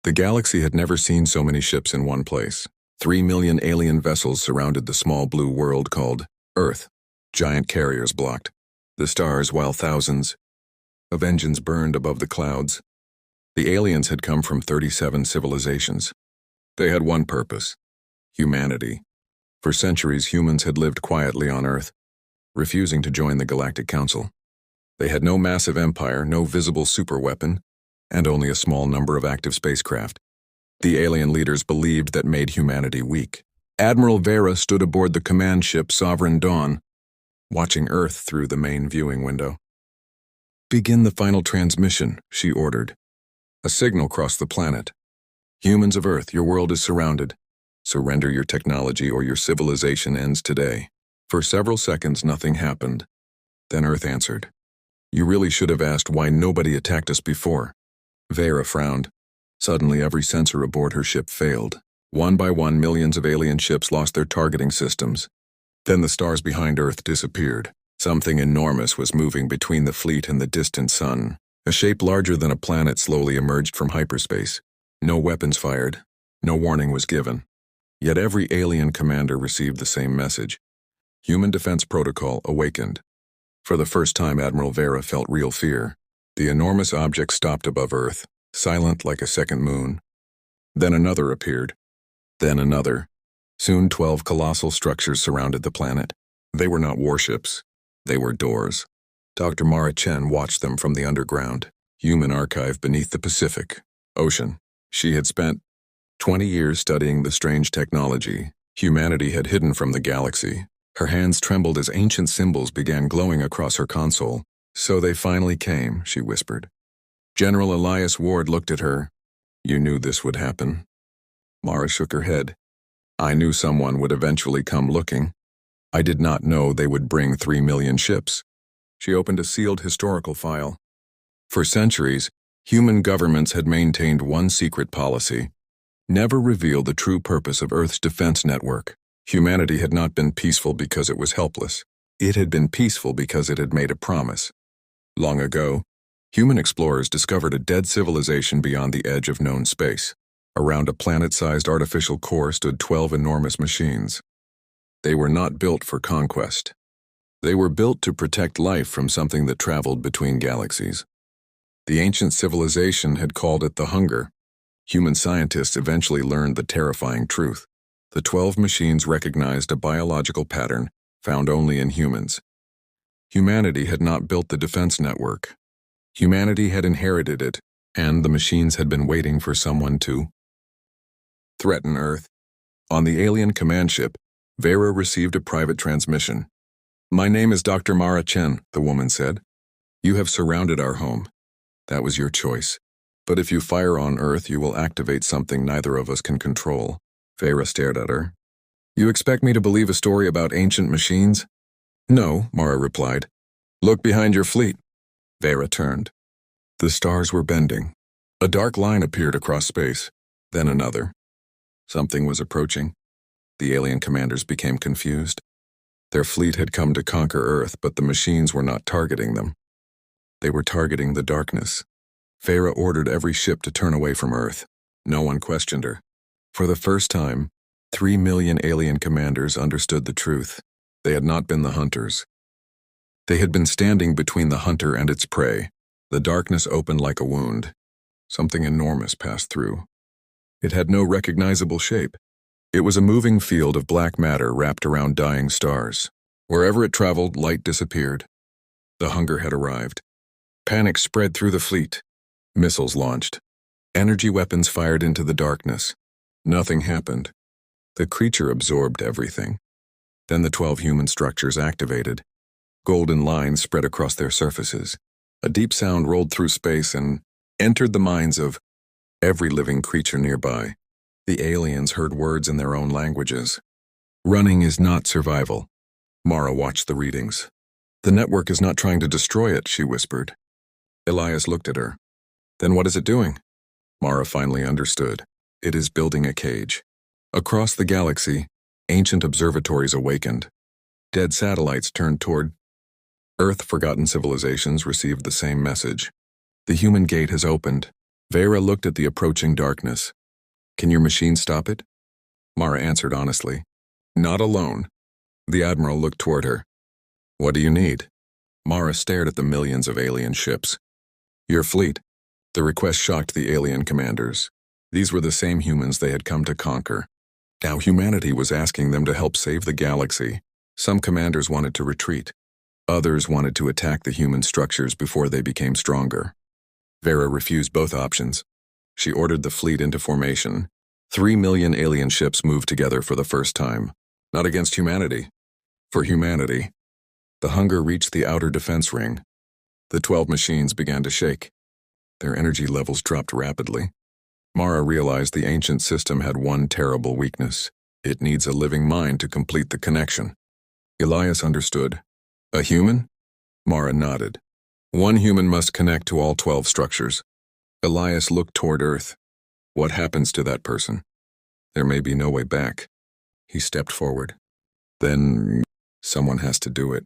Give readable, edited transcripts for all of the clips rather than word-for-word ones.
The galaxy had never seen so many ships in one place. 3 million alien vessels surrounded the small blue world called Earth. Giant carriers blocked the stars while thousands of engines burned above the clouds. The aliens had come from 37 civilizations. They had one purpose: humanity. For centuries, humans had lived quietly on Earth, refusing to join the Galactic Council. They had no massive empire, no visible superweapon, and only a small number of active spacecraft. The alien leaders believed that made humanity weak. Admiral Vera stood aboard the command ship Sovereign Dawn, watching Earth through the main viewing window. "Begin the final transmission," she ordered. A signal crossed the planet. "Humans of Earth, your world is surrounded. Surrender your technology or your civilization ends today." For several seconds, nothing happened. Then Earth answered. "You really should have asked why nobody attacked us before." Vera frowned. Suddenly, every sensor aboard her ship failed. One by one, millions of alien ships lost their targeting systems. Then the stars behind Earth disappeared. Something enormous was moving between the fleet and the distant sun. A shape larger than a planet slowly emerged from hyperspace. No weapons fired. No warning was given. Yet every alien commander received the same message. Human defense protocol awakened. For the first time, Admiral Vera felt real fear. The enormous object stopped above Earth, silent like a second moon. Then another appeared. Then another. Soon 12 colossal structures surrounded the planet. They were not warships. They were doors. Dr. Mara Chen watched them from the underground, human archive beneath the Pacific Ocean. She had spent 20 years studying the strange technology humanity had hidden from the galaxy. Her hands trembled as ancient symbols began glowing across her console. "So they finally came," she whispered. General Elias Ward looked at her. "You knew this would happen." Mara shook her head. "I knew someone would eventually come looking. I did not know they would bring 3 million ships." She opened a sealed historical file. For centuries, human governments had maintained one secret policy: never reveal the true purpose of Earth's defense network. Humanity had not been peaceful because it was helpless. It had been peaceful because it had made a promise. Long ago, human explorers discovered a dead civilization beyond the edge of known space. Around a planet-sized artificial core stood 12 enormous machines. They were not built for conquest. They were built to protect life from something that traveled between galaxies. The ancient civilization had called it the Hunger. Human scientists eventually learned the terrifying truth. The 12 machines recognized a biological pattern found only in humans. Humanity had not built the defense network. Humanity had inherited it, and the machines had been waiting for someone to threaten Earth. On the alien command ship, Vera received a private transmission. "My name is Dr. Mara Chen," the woman said. "You have surrounded our home. That was your choice. But if you fire on Earth, you will activate something neither of us can control." Vera stared at her. "You expect me to believe a story about ancient machines?" "No," Mara replied. "Look behind your fleet." Vera turned. The stars were bending. A dark line appeared across space, then another. Something was approaching. The alien commanders became confused. Their fleet had come to conquer Earth, but the machines were not targeting them. They were targeting the darkness. Vera ordered every ship to turn away from Earth. No one questioned her. For the first time, 3 million alien commanders understood the truth. They had not been the hunters. They had been standing between the hunter and its prey. The darkness opened like a wound. Something enormous passed through. It had no recognizable shape. It was a moving field of black matter wrapped around dying stars. Wherever it traveled, light disappeared. The Hunger had arrived. Panic spread through the fleet. Missiles launched. Energy weapons fired into the darkness. Nothing happened. The creature absorbed everything. Then the 12 human structures activated. Golden lines spread across their surfaces. A deep sound rolled through space and entered the minds of every living creature nearby. The aliens heard words in their own languages. "Running is not survival." Mara watched the readings. "The network is not trying to destroy it," she whispered. Elias looked at her. "Then what is it doing?" Mara finally understood. It is building a cage. Across the galaxy, ancient observatories awakened. Dead satellites turned toward Earth. Forgotten civilizations received the same message. The human gate has opened. Vera looked at the approaching darkness. Can your machine stop it? Mara answered honestly. Not alone. The Admiral looked toward her. What do you need? Mara stared at the millions of alien ships. Your fleet. The request shocked the alien commanders. These were the same humans they had come to conquer. Now humanity was asking them to help save the galaxy. Some commanders wanted to retreat. Others wanted to attack the human structures before they became stronger. Vera refused both options. She ordered the fleet into formation. 3 million alien ships moved together for the first time. Not against humanity. For humanity. The hunger reached the outer defense ring. The 12 machines began to shake. Their energy levels dropped rapidly. Mara realized the ancient system had one terrible weakness. It needs a living mind to complete the connection. Elias understood. A human? Mara nodded. One human must connect to all 12 structures. Elias looked toward Earth. What happens to that person? There may be no way back. He stepped forward. Then someone has to do it.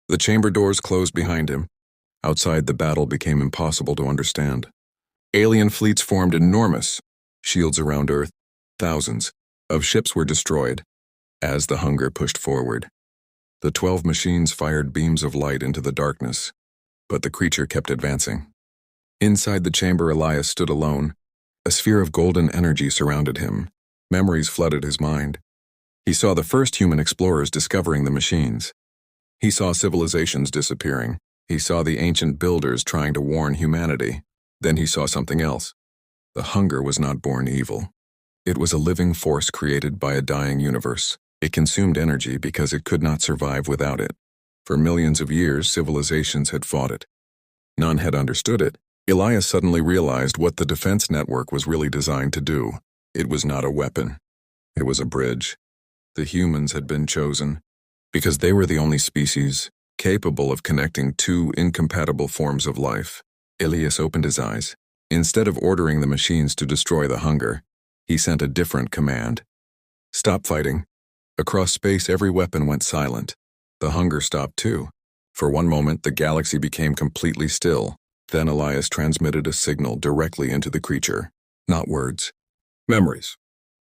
The chamber doors closed behind him. Outside, the battle became impossible to understand. Alien fleets formed enormous shields around Earth. Thousands of ships were destroyed as the hunger pushed forward. The 12 machines fired beams of light into the darkness, but the creature kept advancing. Inside the chamber, Elias stood alone. A sphere of golden energy surrounded him. Memories flooded his mind. He saw the first human explorers discovering the machines. He saw civilizations disappearing. He saw the ancient builders trying to warn humanity. Then he saw something else. The hunger was not born evil. It was a living force created by a dying universe. It consumed energy because it could not survive without it. For millions of years, civilizations had fought it. None had understood it. Elias suddenly realized what the defense network was really designed to do. It was not a weapon. It was a bridge. The humans had been chosen because they were the only species capable of connecting two incompatible forms of life. Elias opened his eyes. Instead of ordering the machines to destroy the hunger, he sent a different command. Stop fighting. Across space, every weapon went silent. The hunger stopped too. For one moment, the galaxy became completely still. Then Elias transmitted a signal directly into the creature. Not words. Memories.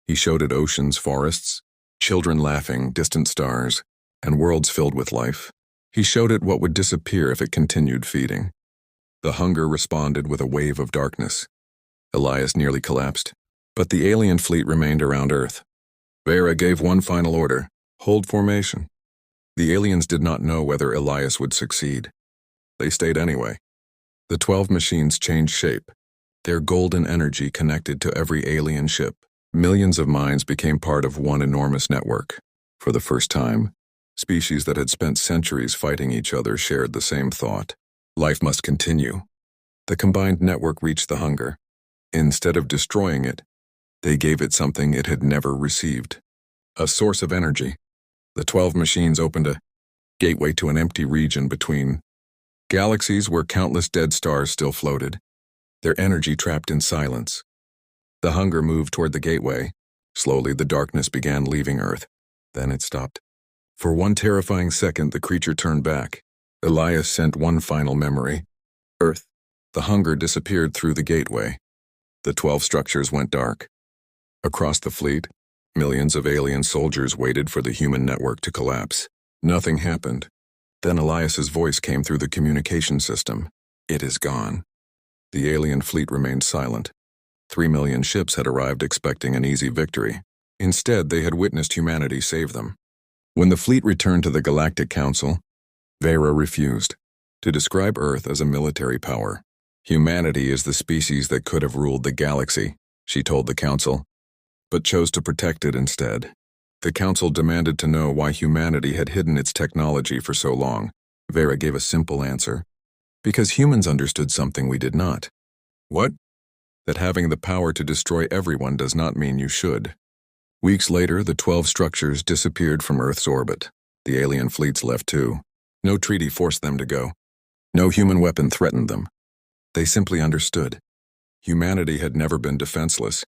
He showed it oceans, forests, children laughing, distant stars, and worlds filled with life. He showed it what would disappear if it continued feeding. The hunger responded with a wave of darkness. Elias nearly collapsed, but the alien fleet remained around Earth. Vera gave one final order: hold formation. The aliens did not know whether Elias would succeed. They stayed anyway. The 12 machines changed shape. Their golden energy connected to every alien ship. Millions of minds became part of one enormous network. For the first time, species that had spent centuries fighting each other shared the same thought. Life must continue. The combined network reached the hunger. Instead of destroying it, they gave it something it had never received. A source of energy. The 12 machines opened a gateway to an empty region between galaxies where countless dead stars still floated, their energy trapped in silence. The hunger moved toward the gateway. Slowly, the darkness began leaving Earth. Then it stopped. For one terrifying second, the creature turned back. Elias sent one final memory. Earth. The hunger disappeared through the gateway. The 12 structures went dark. Across the fleet, millions of alien soldiers waited for the human network to collapse. Nothing happened. Then Elias's voice came through the communication system. It is gone. The alien fleet remained silent. 3 million ships had arrived expecting an easy victory. Instead, they had witnessed humanity save them. When the fleet returned to the Galactic Council, Vera refused to describe Earth as a military power. Humanity is the species that could have ruled the galaxy, she told the Council, but chose to protect it instead. The Council demanded to know why humanity had hidden its technology for so long. Vera gave a simple answer. Because humans understood something we did not. What? That having the power to destroy everyone does not mean you should. Weeks later, the 12 structures disappeared from Earth's orbit. The alien fleets left too. No treaty forced them to go. No human weapon threatened them. They simply understood. Humanity had never been defenseless.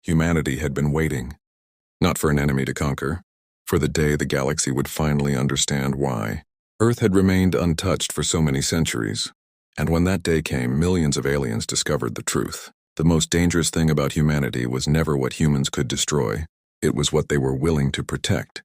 Humanity had been waiting. Not for an enemy to conquer, for the day the galaxy would finally understand why. Earth had remained untouched for so many centuries, and when that day came, millions of aliens discovered the truth. The most dangerous thing about humanity was never what humans could destroy. It was what they were willing to protect.